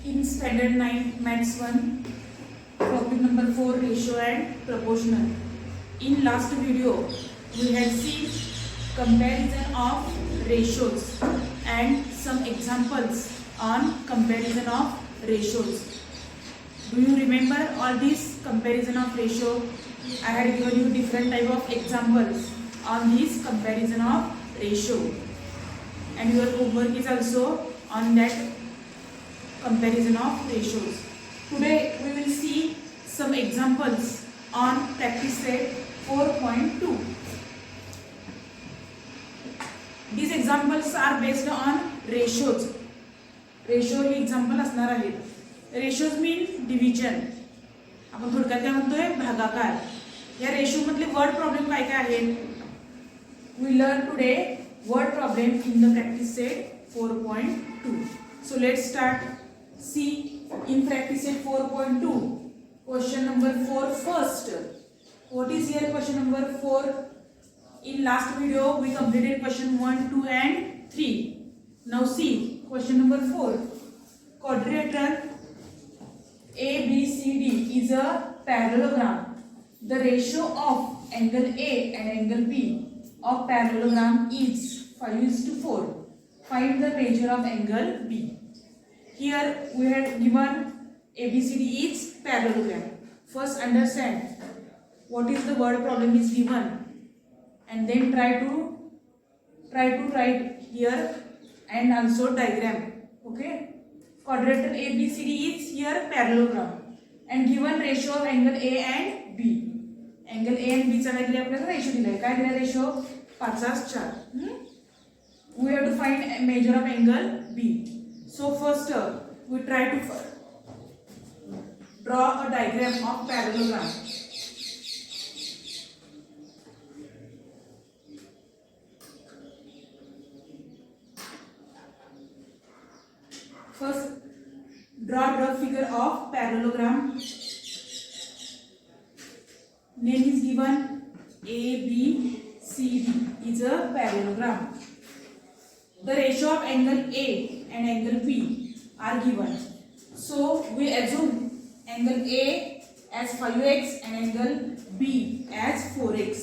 In standard 9 maths 1 topic number 4 ratio and proportional. In last video we had seen comparison of ratios and some examples on comparison of ratios. Do you remember all this comparison of ratio? I had given you different type of examples on this comparison of ratio, and your homework is also on that comparison of ratios. Today we will see some examples on practice set 4.2. These examples are based on ratios. Ratio हे example असणार आहेत. Ratios mean division. आपण थोडक्यात काय म्हणतोय, भागाकार. या ratio मधले वर्ड प्रॉब्लेम काय काय आहेत? We learn today word problem in the practice set 4.2. So let's start. See in practice set 4.2 question number 4 first. What is here question number 4? In last video we completed question 1, 2 and 3. Now see question number 4. Quadrilateral ABCD is a parallelogram. The ratio of angle A and angle B of parallelogram is 5:4. Find the measure of angle B. Here we had given ABCD is parallelogram. First understand what is the word problem is given, and then try to write here and also diagram. Okay, quadrilateral ABCD is here parallelogram and given ratio of angle A and B. Angle A and B चा काय दिला आपल्याला? Ratio दिलाय. काय दिला ratio? 5:4. We have to find a measure of angle B. So first we try to draw a diagram of parallelogram. First, draw the figure of parallelogram. Name is given ABCD is a parallelogram. The ratio of angle A and angle B are given. So we assume angle A as 5x and angle B as 4x.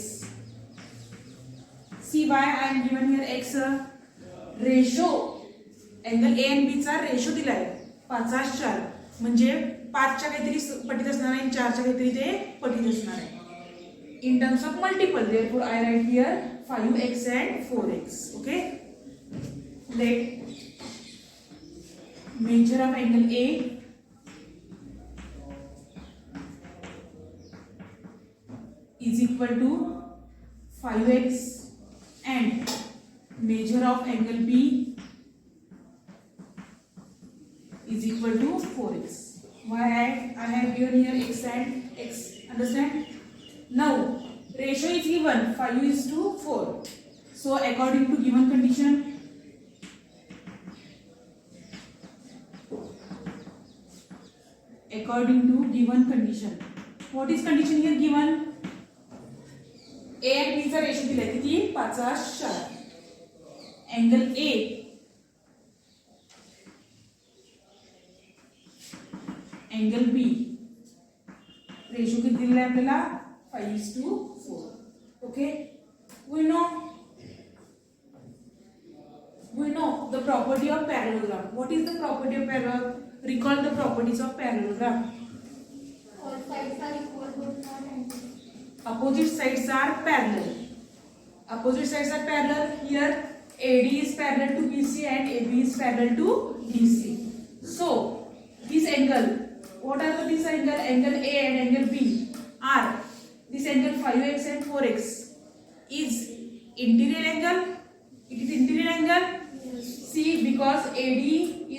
See why I am given here x. Ratio angle A आणि B चा ratio दिलाय 5:4. म्हणजे 5 च्या काहीतरी पटीत असणार आहे आणि 4 च्या काहीतरी ते पटीत असणार आहे. In terms of multiple, therefore I write here 5x and 4x. Okay, let measure of angle A is equal to 5x and measure of angle B is equal to 4x. Why I have given here x and x. Understand? Now ratio is given 5:4. So according to given condition, what is condition here given? A and B चा ratio दिलाय किती? 5:4. Angle A angle B ratio किती दिलाय आपल्याला? 5:4. Okay, we know the property of parallelogram. What is the property of parallelogram? Recall the properties of parallelogram. All sides are equal but not angle. Opposite sides are parallel. Here AD is parallel to BC and AB is parallel to DC. So this angle, what are these angle? Angle A and angle B are this angle 5x and 4x is interior angle. It is interior angle. Yes. See, because AD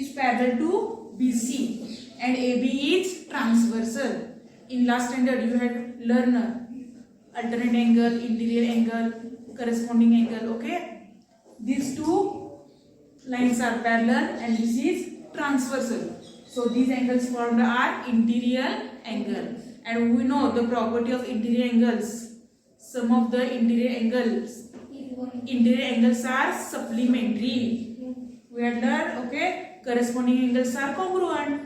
is parallel to BC and AB is transversal. In last standard you had learned alternate angle, interior angle, corresponding angle. Okay, these two lines are parallel and this is transversal. So these angles formed are interior angle, and we know the property of interior angles. Some of the interior angles are supplementary. We had learned, okay, corresponding angles are congruent.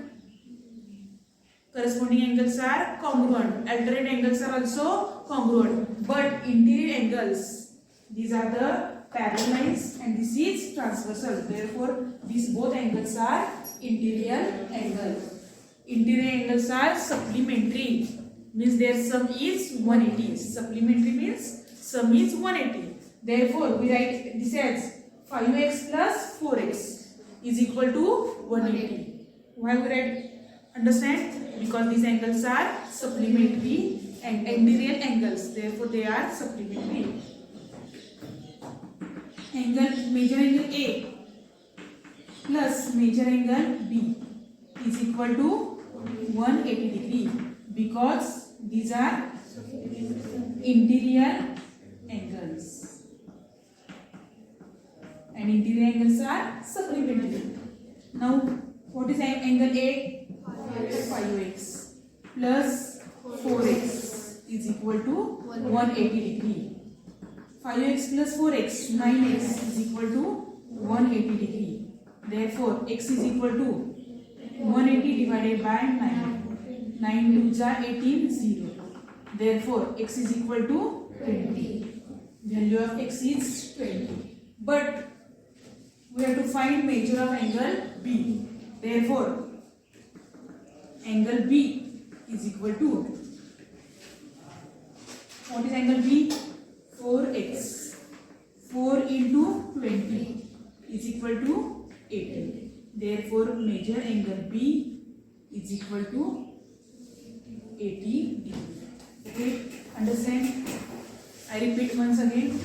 Corresponding angles are congruent. Alternate angles are also congruent. But interior angles, these are the parallel lines and this is transversal. Therefore, these both angles are interior angles. Interior angles are supplementary. Means their sum is 180. Supplementary means sum is 180. Therefore, we write this as 5x plus 4x is equal to 180. Why we write? Understand? Because these angles are supplementary and interior angles. Therefore, they are supplementary. Major angle A plus major angle B is equal to 180 degree because these are interior angles and interior angles are supplementary. Now what is angle A? 5x plus 4x is equal to 180 degree. 5x plus 4x, 9x is equal to 180 degree. Therefore, x is equal to 180 divided by 9. 9 2s are 18, 0. Therefore, x is equal to 20. Value of x is 20. But we have to find measure of angle B. Therefore, angle B is equal to, what is angle B? 4x. 4 into 20 is equal to 80. Therefore, measure angle B is equal to 80 degree. Okay, understand? I repeat once again.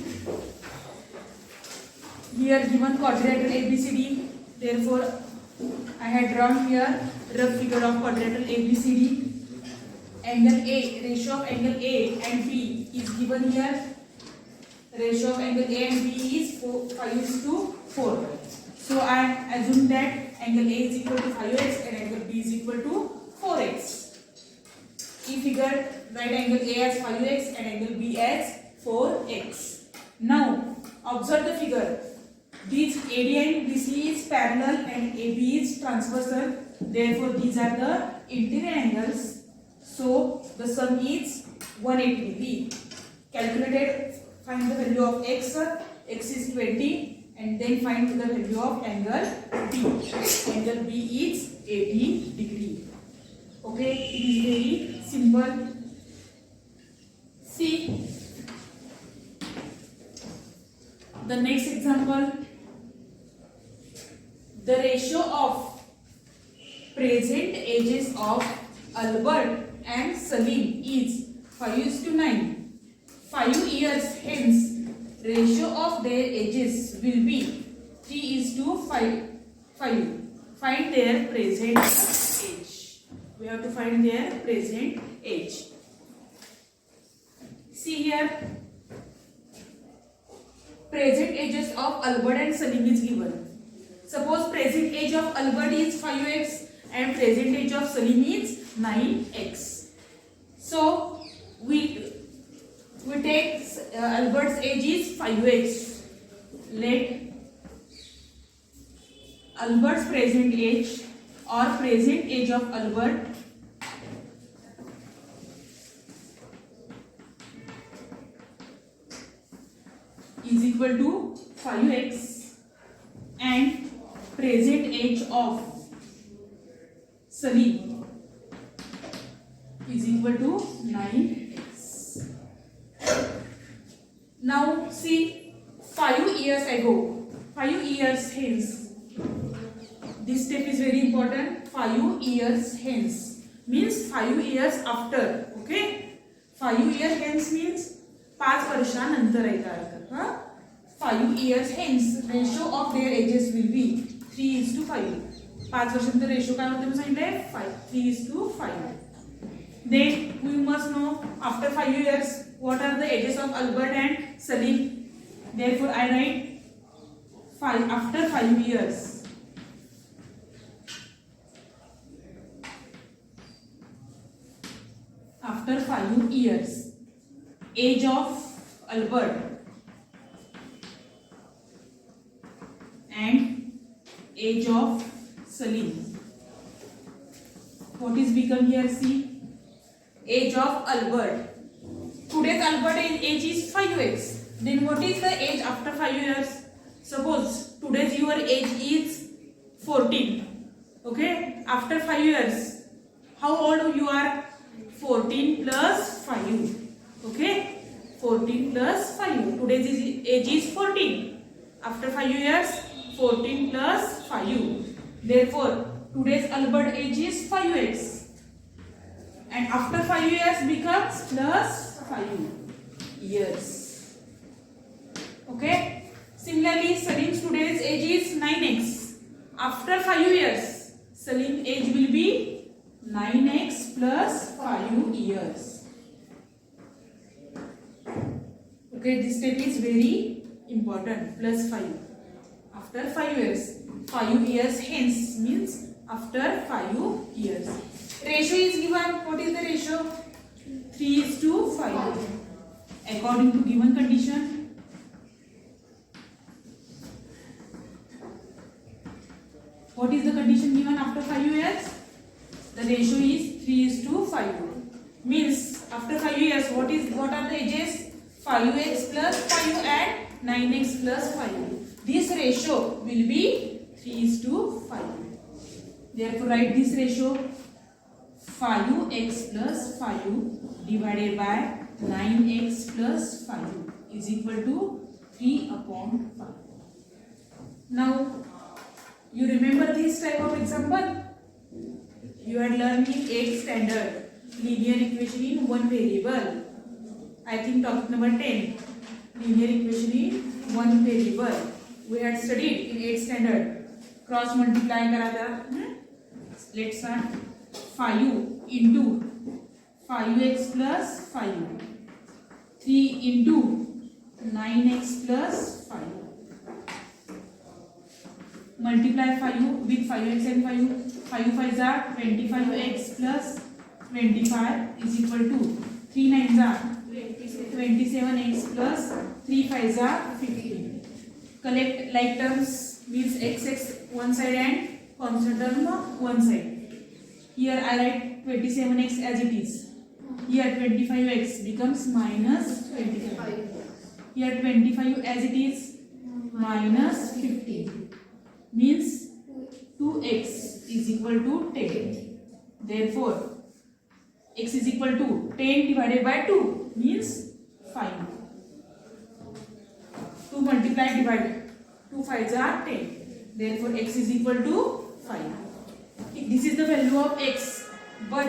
Here given quadrilateral ABCD. Therefore, I had drawn here rough figure of quadrilateral ABCD. Angle A, ratio of angle A and B is given here. Ratio of angle A and B is 5:4. So I assume that angle A is equal to 5x and angle B is equal to 4x. In figure, write angle A as 5x and angle B as 4x. Now observe the figure. These AD and BC is parallel and AB is transversal. Therefore, these are the interior angles. So the sum is 180 degree. Calculated, find the value of x. X is 20 and then find the value of angle B. Angle B is 80 degree. Okay, it is very simple. See the next example. The ratio of present ages of Albert and Salim is 5:9. 5 years hence, ratio of their ages will be 3:5. Find their present age. We have to find their present age. See here. Present ages of Albert and Salim is given. Suppose present age of Albert is 5x and present age of Salim is 9x. So we take Albert's age is 5x. Let Albert's present age or present age of Albert is equal to 5x and present age of Salim is equal to 9x. Now see, 5 years ago, 5 years hence, this step is very important. 5 years hence means 5 years after. Okay, 5 years hence means 5 वर्षानंतर आहे का अर्थ. 5 years hence, ratio of their ages will be 3:5. 5 वर्षानंतर ratio काय होते मी सांगितले 5. 3:5. Then we must know after 5 years what are the ages of Albert and Salim. Therefore I write 5 after 5 years. After 5 years, age of Albert and age of Salim. What is become here? See, age of Albert. Today's Albert age is 5x. Then what is the age after 5 years? Suppose today's your age is 14. Okay, after 5 years, how old you are? 14 plus 5. Okay, 14 plus 5. Today's age is 14. After 5 years, 14 plus 5. Therefore, today's Albert age is 5x. And after 5 years becomes plus 5 years. Okay. Similarly, Salim's today's age is 9x. After 5 years, Salim's age will be 9x plus 5 years. Okay, this step is very important. Plus 5. After 5 years. 5 years hence means after 5 years. Ratio is given. What is the ratio? 3:5. According to given condition, what is the condition given after 5 years? The ratio is 3:5. Means after 5 years, what are the ages? 5x plus 5 and 9x plus 5. This ratio will be 3:5. Therefore, write this ratio. 5x plus 5 divided by 9x plus 5 is equal to 3/5. Now, you remember this type of example? You had learned in 8th standard linear equation in one variable. I think topic number 10. Linear equation in one variable. We had studied in 8th standard. Cross multiply करा था. Let's start. 5 into 5x plus 5. 3 into 9x plus 5. Multiply 5 with 5x and 5. 5 5s are 25x plus 25 is equal to 3 9s are 27x plus 3 5s are 15. Collect like terms means x one side and constant term one side. Here I write 27x as it is. Here 25x becomes minus 25. Here 25 as it is minus 15. Means 2x is equal to 10. Therefore, x is equal to 10 divided by 2 means 5. 2 multiply divided. 2 5s are 10. Therefore, x is equal to 5. This is the value of x, but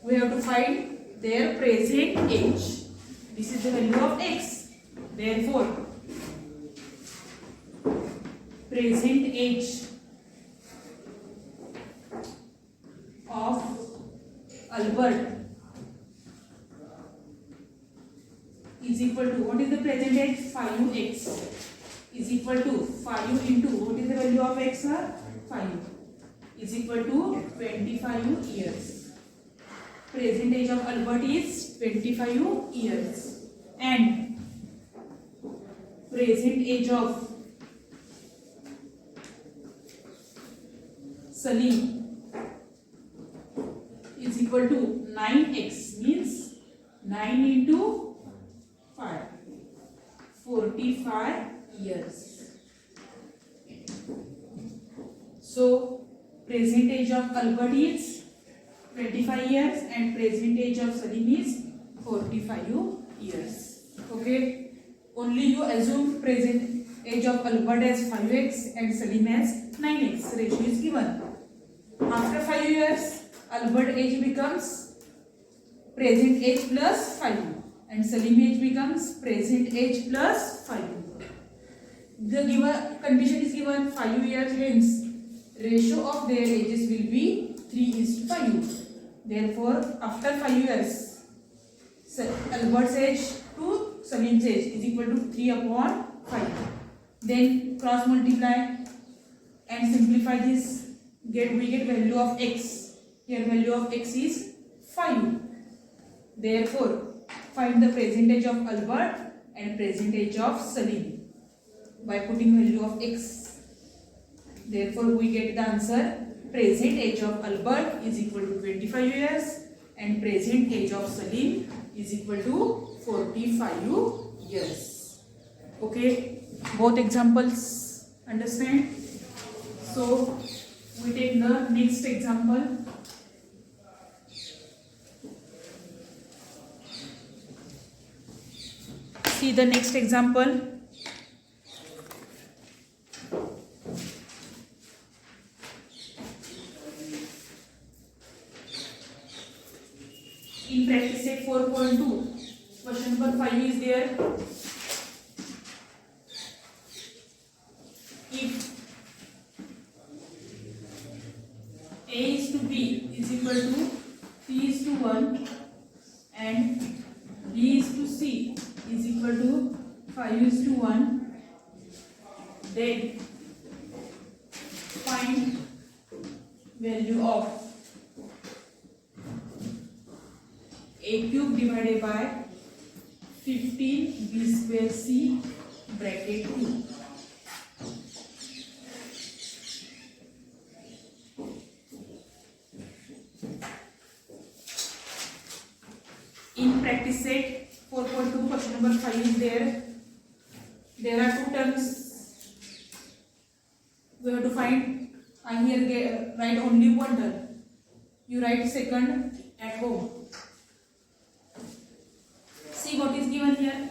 we have to find their present age. This is the value of x. Therefore, present age of Albert is equal to, what is the present age? 5x is equal to 5 into, what is the value of x? 5 is equal to 25 years. Present age of Albert is 25 years. And present age of Salim is equal to 9x means 9 into 5. 45 years. So, present age of Albert is 25 years and present age of Salim is 45 years. Okay. Only you assume present age of Albert as 5x and Salim as 9x. Ratio is given. After 5 years, Albert age becomes present age plus 5 and Salim age becomes present age plus 5. The given condition is given 5 years, hence ratio of their ages will be 3:5. Therefore, after 5 years, Albert's age to Salim's age is equal to 3/5. Then cross multiply and simplify this. We get value of x. Here value of x is 5. Therefore, find the present age of Albert and present age of Salim by putting value of x. Therefore, we get the answer. Present age of Albert is equal to 25 years and present age of Salim is equal to 45 years. Okay, both examples understand? So, we take the next example. See the next example. In practice set 4.2, question number 5 is there. If A is to B is equal to 3 is to 1 and B is to C is equal to 5 is to 1, then find value of A cube divided by 15 B square C bracket 2. In practice set 4.2, question number 5 is there. There are two terms. We have to find. I here write only one term. You write second at home. See what is given here.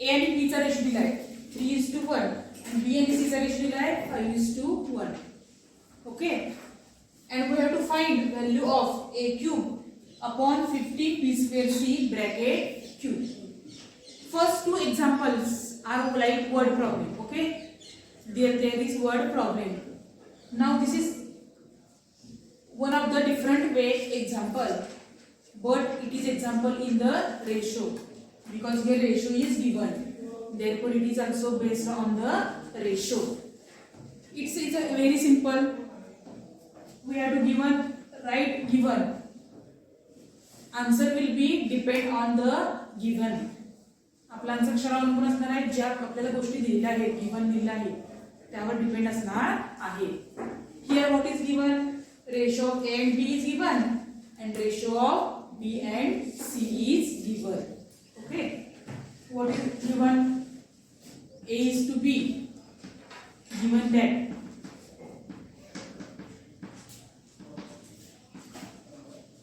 A and B चा ratio दिला आहे 3:1 and B and C चा ratio दिला आहे 5:1. Okay, and we have to find value of A cube upon 50 B square C bracket cube. First two examples are like word problem. Okay, there is word problem. Now this is one of the different way example, but it is example in the ratio because here ratio is given. Therefore, it is also based on the ratio. It's a very simple. We have to write given. Answer will be depend on the given. आपला answer कशावर अवलंबून असणार आहे? ज्या आपल्याला गोष्टी दिलेल्या आहेत, गिवन दिलेल्या आहेत त्यावर डिपेंड असणार आहे. Here what is given? Ratio of A and B is given and ratio of B and C is given. Okay, what is given? A is to B, given that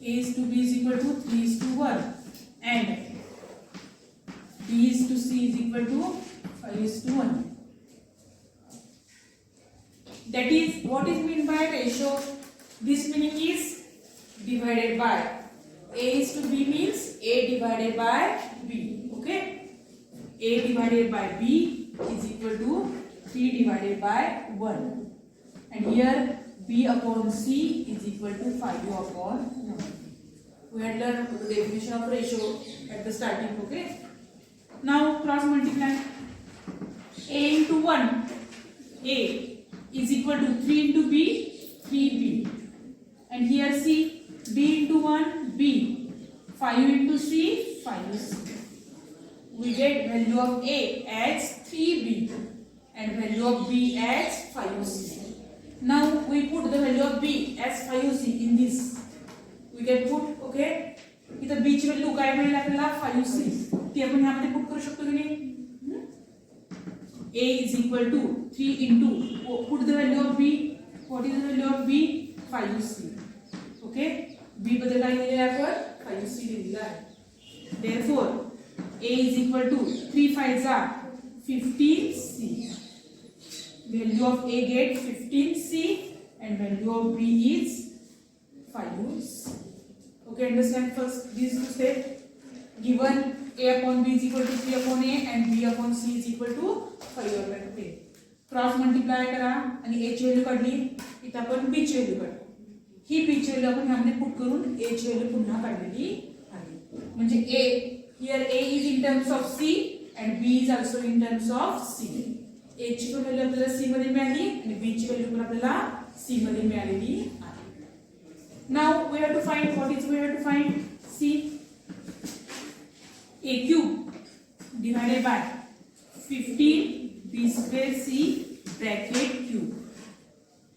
A is to B is equal to 3:1 and B is to C is equal to 5:1. That is what is meant by ratio. This meaning is divided by. A is to B means A divided by B. Okay, A divided by B is equal to 3 divided by 1 and here B upon C is equal to 5 upon 1. We had learned the definition of ratio at the starting. Okay, now cross multiply. A into 1 A is equal to 3 into B 3B and here C B into 1 B 5 into C 5C. We get value of A as 3B and value of B as 5C. Now we put the value of B as 5C in this. We can put, okay, इथं B ची value काय मिळेल आपल्याला 5C. ती आपण ह्यामध्ये put करू शकतो की नाही? A is equal to 3 into, put the value of B. What is the value of B? 5C. Okay, B बद्दल काय लिहिलेलं आहे आपण 5C लिहिलेलं आहे. Therefore A is equal to 3 5s are 15C. Value of A get 15C and value of B is 5C. Okay, understand first these two steps. Given A upon B is equal to 3 upon A and B upon C is equal to 5 upon A. Cross multiply करा आणि A ची value काढली, इथं आपण B ची value काढली. ही B ची value आपण ह्यामध्ये पुट करून A ची व्हॅल्यू पुन्हा काढलेली आहे. म्हणजे A here A is in terms of C and B is also in terms of C. A ची पण व्हॅल्यू आपल्याला C मध्ये मिळाली आणि B ची व्हॅल्यू पण आपल्याला C मध्ये मिळालेली आहे. Now we have to find C. A cube divided by 15 b square c bracket cube.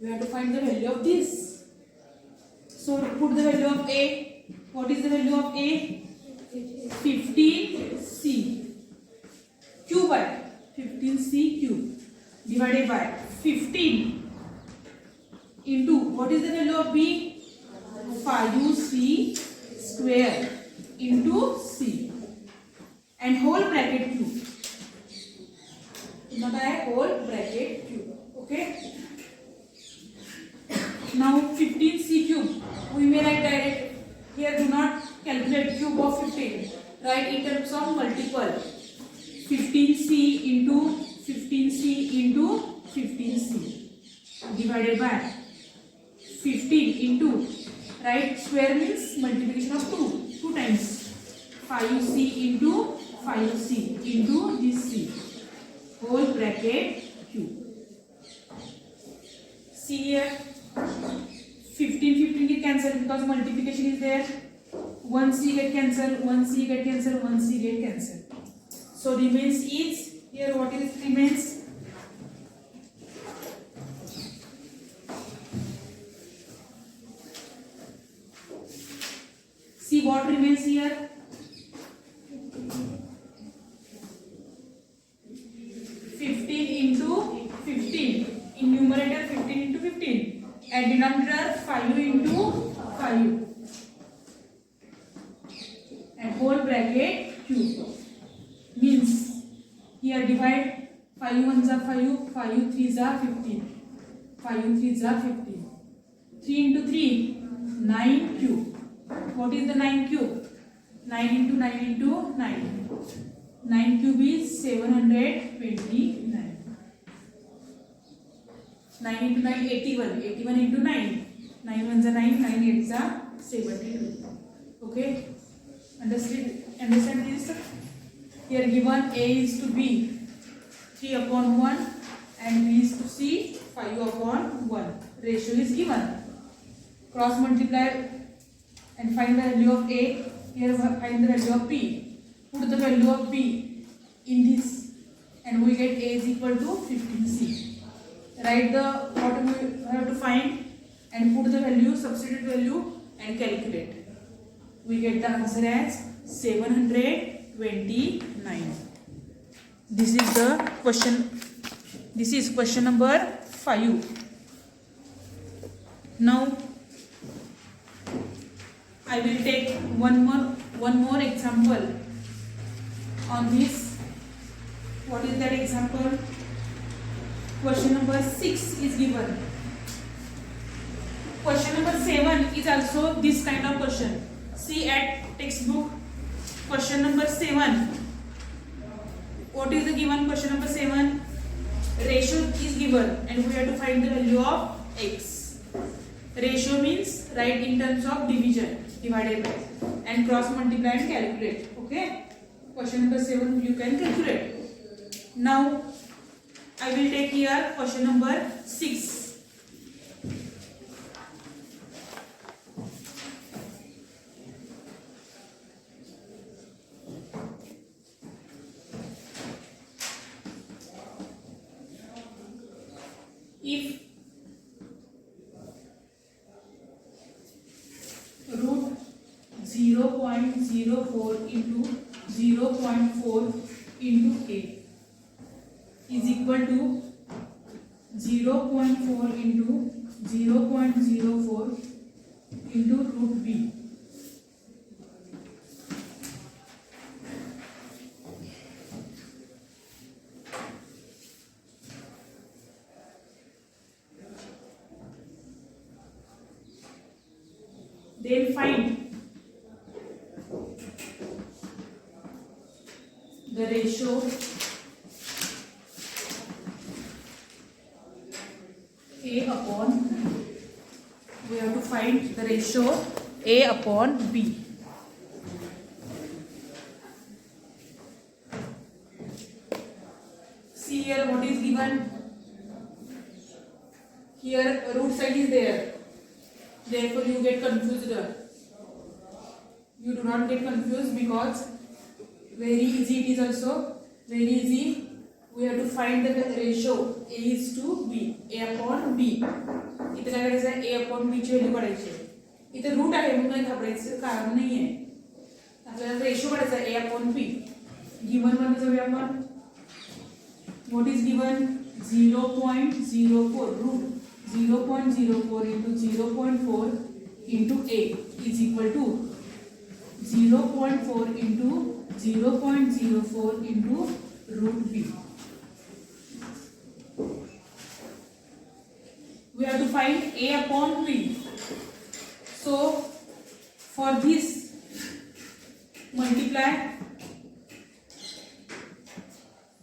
We have to find the value of this. So put the value of a. What is the value of a? 15c cube by 15c cube divided by 15 into what is the value of b? 5c square into c and whole bracket cube. कितना है? whole bracket cube. Okay. Now 15c cube we may write direct. Here do not calculate cube of 15. Write in terms of multiple. 15c into 15c into 15c divided by 15 into, right, square means multiplication of 2 times. 5c into 5c into this c whole bracket cube. See here, 15 get cancelled because multiplication is there. 1c get cancelled, 1c get cancelled, 1c get cancelled. So remains is here. What is remains? See what remains here. 15 into 15 in numerator, 15 into 15 and denominator 5 into 5 and whole bracket cube. Means here divide 5 ones are 5, 5 threes are 15, 5 threes are 15. 3 into 3, 9 cube. What is the 9 cube? 9 into 9 into 9. 9 cube is 729. 9 into 9, 81. 81 into 9. 9 ones are 9, 9 eights are 72. Okay? Understand this? Here given A is to B 3 upon 1 and B is to C 5 upon 1. Ratio is given. Cross multiply and find the value of A. Here find the value of B. Put the value of B in this and we get A is equal to 15C. Write the what we have to find and put the value, substitute value and calculate. We get the answer as 729. This is the question. This is question number 5. Now I will take one more example on this. What is that example? Question number 6 is given. Question number 7 is also this kind of question. See at textbook. Question number 7. What is the given question number 7? Ratio is given and we have to find the value of x. Ratio means write in terms of division, divided by, and cross multiply and calculate. Okay? Question number 7 you can calculate. Now I will take here question number 6. If root 0.04 into 0.4 into a is equal to 0.4 into 0.04 into root b. Then find the ratio A upon B. We have to find the ratio A upon B. See here what is given. Here root side is there. Therefore you get confused. You do not get confused because very easy it is also. Very easy. We have to find the ratio A is to B. A upon B. इथे काय करायचं आहे? A upon B ची value काढायची आहे. इथे root आहे म्हणून काही घाबरायचं कारण नाही आहे. आपल्याला रेशो काढायचा आहे A upon B. गिवन मध्ये जाऊया आपण. What is given? 0.04 root 0.04 into 0.4 into A is equal to 0.4 into 0.04 into root B. We have to find A upon B. So for this multiply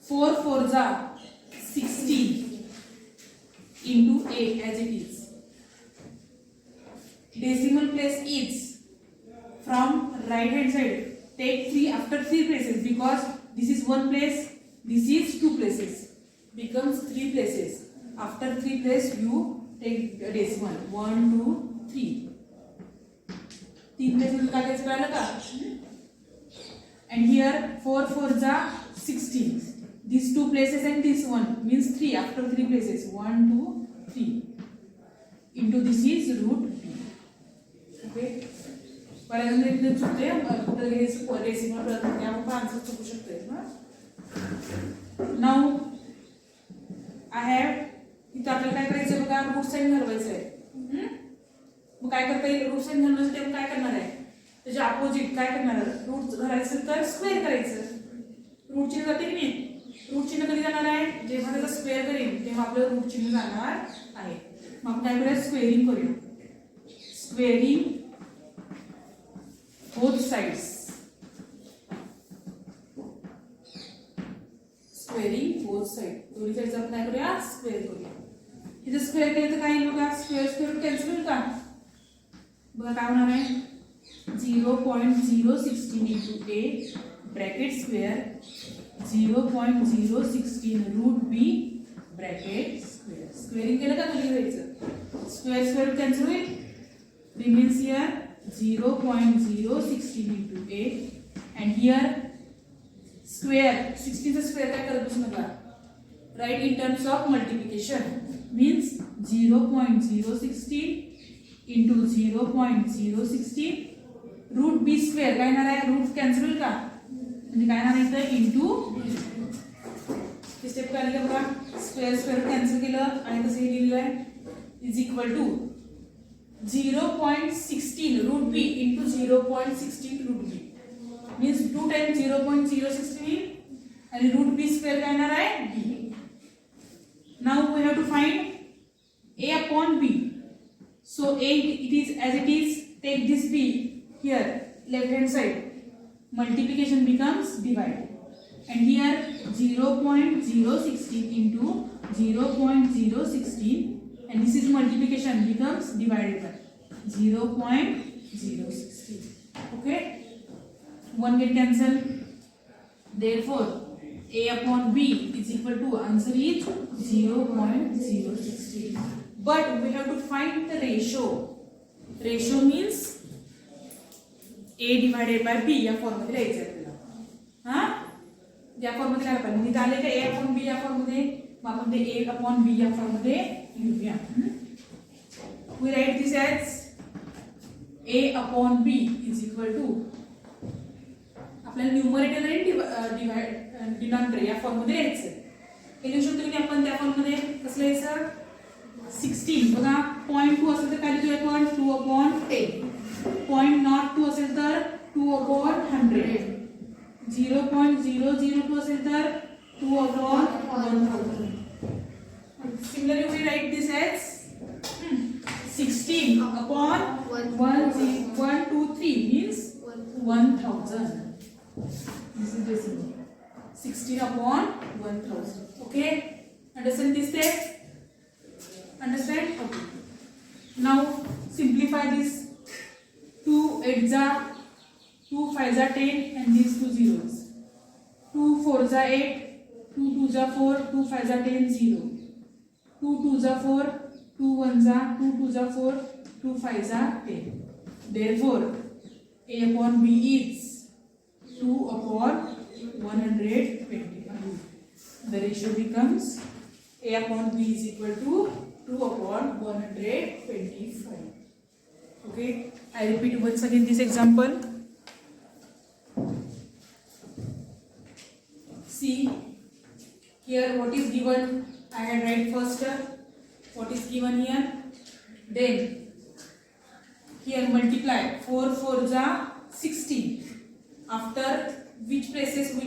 4 4s are 16 into A as it is. Decimal place is from right hand side. Take 3 after 3 places because this is 1 place, this is 2 places. Becomes 3 places. After 3 places you take a decimal. 1, 2, 3. 3 places काय करायचं कळलं का? And here 4 4s are 16. These 2 places and this one means 3 after 3 places. 1, 2, 3. Into this is root B. Okay. बऱ्याचदा इथे चुकते कुठे रेसिमल प्रयत्न केला आपण आन्सर चुकू शकतोय ना. नाउ आय हॅव इथे आपल्याला काय करायचं बघा रूट साइन घालवायचं आहे. मग काय करता येईल रूट साइन घालण्यासाठी आपण काय करणार आहे त्याच्या अपोजिट काय करणार रूट घालायचं तर स्क्वेअर करायचं. रूट चिन्ह जाते की नाही. रूट चिन्ह कधी जाणार आहे जेव्हा त्याचा स्क्वेअर करेन तेव्हा आपलं रूट चिन्ह जाणार आहे. मग आपण काय करूया स्क्वेअरिंग करूया. Squaring both sides. Squaring both sides. दोन्ही साइड्स आपण काय करूया स्क्वेअर करूया. इथे स्क्वेअर केलं तर काय येईल बघा स्क्वेअर स्क्वेअर कॅन्सल होईल का बघा काय होणार आहे 0.016 into A bracket square 0.016 root B bracket square. Squaring केलं का खाली जायचं स्क्वेअर स्क्वेअर कॅन्सल होईल. remains here 0.016 into A and here square 16 चा square काय करत बसू नका. Write in terms of multiplication means 0.016 into 0.016 root B square काय येणार आहे रूट कॅन्सल होईल का म्हणजे काय येणार आहे इथे इंटू ही स्टेप काय लिहिलं बघा स्क्वेअर स्क्वेअर कॅन्सल केलं आणि कसं लिहिलं आहे is equal to 0.16 root B into 0.16 root B means 2 times 0.016 and root B square काय येणार आहे B. Now we have to find A upon B. So A it is as it is. Take this B here left hand side. Multiplication becomes divide. And here 0.016 into 0.016 and this is multiplication becomes divided by 0.016. Okay, one get cancelled. Therefore A upon B is equal to answer is 0.016. But we have to find the ratio. Ratio means A divided by B या form मध्ये लिहायचं आपल्याला. हा या form मध्ये काय आपण इथे आले का A upon B या फॉर्म मध्ये मग आपण ते A upon B या फॉर्म मध्ये लिहूया. We write this as A upon B is equal to आपल्याला न्यूमरेटर आणि डिनॉमिनेटर या फॉर्म मध्ये लिहायचं. हे लिहू शकतो की आपण त्या फॉर्म मध्ये कसं लिहायचं 16 बघा 0.2 असेल तर काय लिहितो आपण 2 upon 10. 0.02 असेल तर 2 upon 100. 0.002 असेल तर 2 upon 1000. Similarly, we write this as 16 upon 1 2 3 means 1000. This is decimal. 16 upon 1000. Okay? Understand this step? Understand? Okay. Now simplify this. 2 8s are 2 5s are 10 and these two zeros. 2 4s are 8. 2 2s are 4. 2 5s are 10 0. 2 2s are 4, 2 1s are 2 2s are 4, 2 5s are 10. Therefore, A upon B is 2 upon 125. the ratio becomes A upon B is equal to 2 upon 125. Okay, I repeat once again this example. See, here what is given, I had write first what is given here, then here multiply 4 4s are 16. After which places we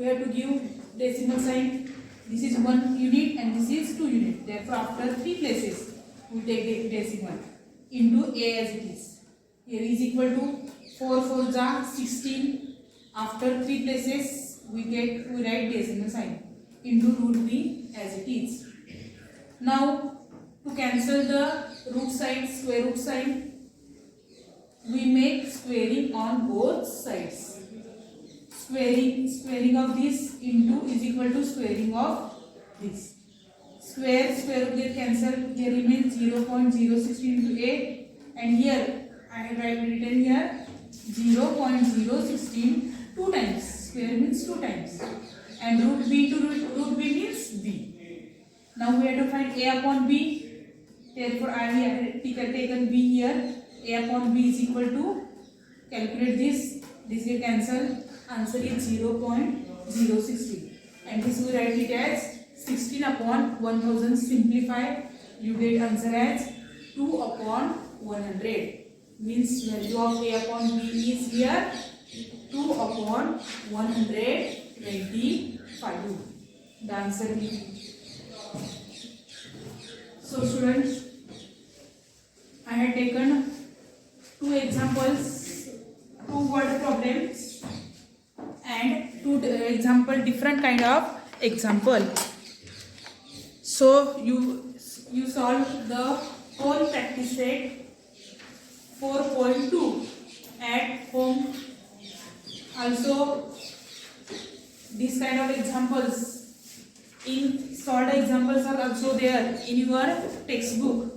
have to give decimal sign. This is 1 unit and this is 2 unit. Therefore, after 3 places we take the decimal into A as it is. Here is equal to 4 4s are 16. After 3 places we write decimal sign into root B as it is. Now to cancel the root sign, square root sign, we make squaring on both sides. Squaring of this into is equal to squaring of this. Square root get cancelled. Here remains 0.016 into A, and here I have written here 0.016 2 times. Square means 2 times, and root B to root B means B. Now we have to find A upon B. Therefore, I have taken B here. A upon B is equal to, calculate this get cancelled. Answer is 0.016, and this we write it as 16 upon 1000. Simplify, you get answer as 2 upon 100. Means value of A upon B is here 2 upon 125. The answer is. So students, I had taken 2 examples, 2 word problems, and 2 example, different kind of example. So you solve the whole practice set 4.2 at home. Also, this kind of examples in solved examples are also there in your textbook.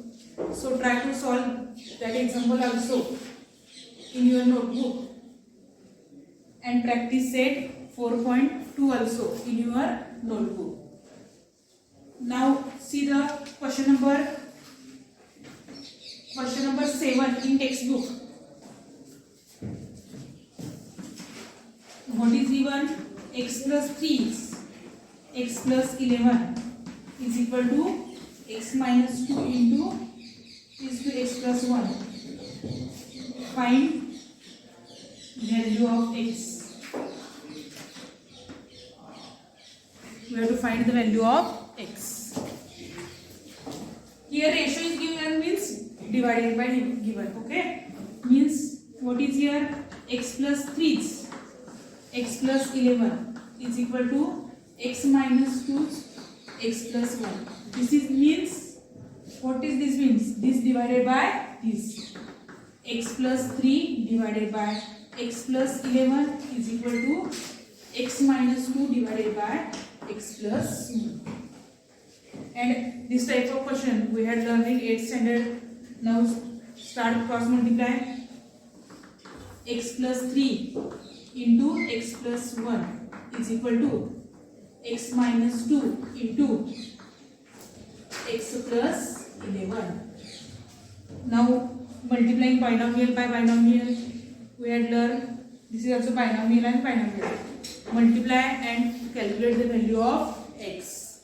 So try to solve that example also in your notebook, and practice set 4.2 also in your notebook. Now see the question number 7 in textbook. What is given? X plus 3 x plus 11 is equal to x minus 2 into is to x plus 1. Find value of x. We have to find the value of x. Here ratio is given, means divided by given. Okay, means what is here? X plus 3 x plus 11 is equal to x minus 2 x plus 1. This is means, what is this means? This divided by this. X plus 3 divided by x plus 11 is equal to x minus 2 divided by x plus 1. And this type of question we had learned in 8th standard. Now start cross multiply. X plus 3 into x plus 1 is equal to x minus 2 into x plus 11. Now multiplying binomial by binomial, we had learned this is also binomial and binomial. Multiply and calculate the value of x.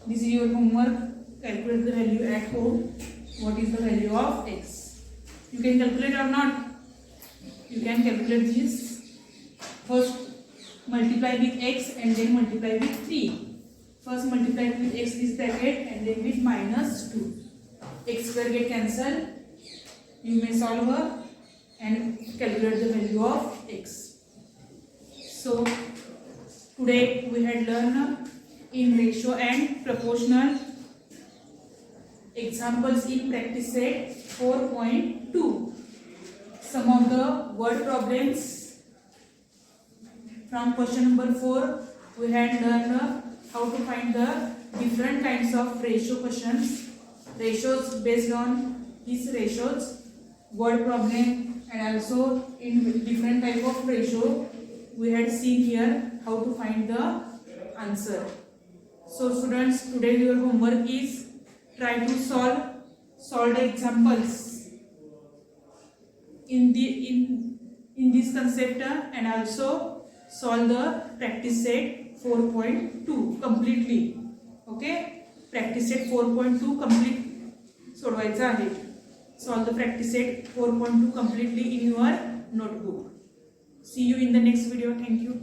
This is your homework. Calculate the value at home. What is the value of x? You can calculate or not? You can calculate this. First multiply with x and then multiply with 3. First multiply with x this bracket and then with minus 2. X square get cancelled. You may solve and calculate the value of x. So today we had learned in ratio and proportional examples in practice set 4.2. Some of the word problems from question number 4. We had learned how to find the different kinds of ratio questions, ratios based on these ratios, word problem, and also in different type of ratio we had seen here how to find the answer. students, today your homework is try to solve the examples in this concept and also solve the practice set 4.2 completely. Okay, practice set 4.2 complete सोडवायचा आहे. Solve the practice set 4.2 completely in your notebook. See you in the next video. Thank you.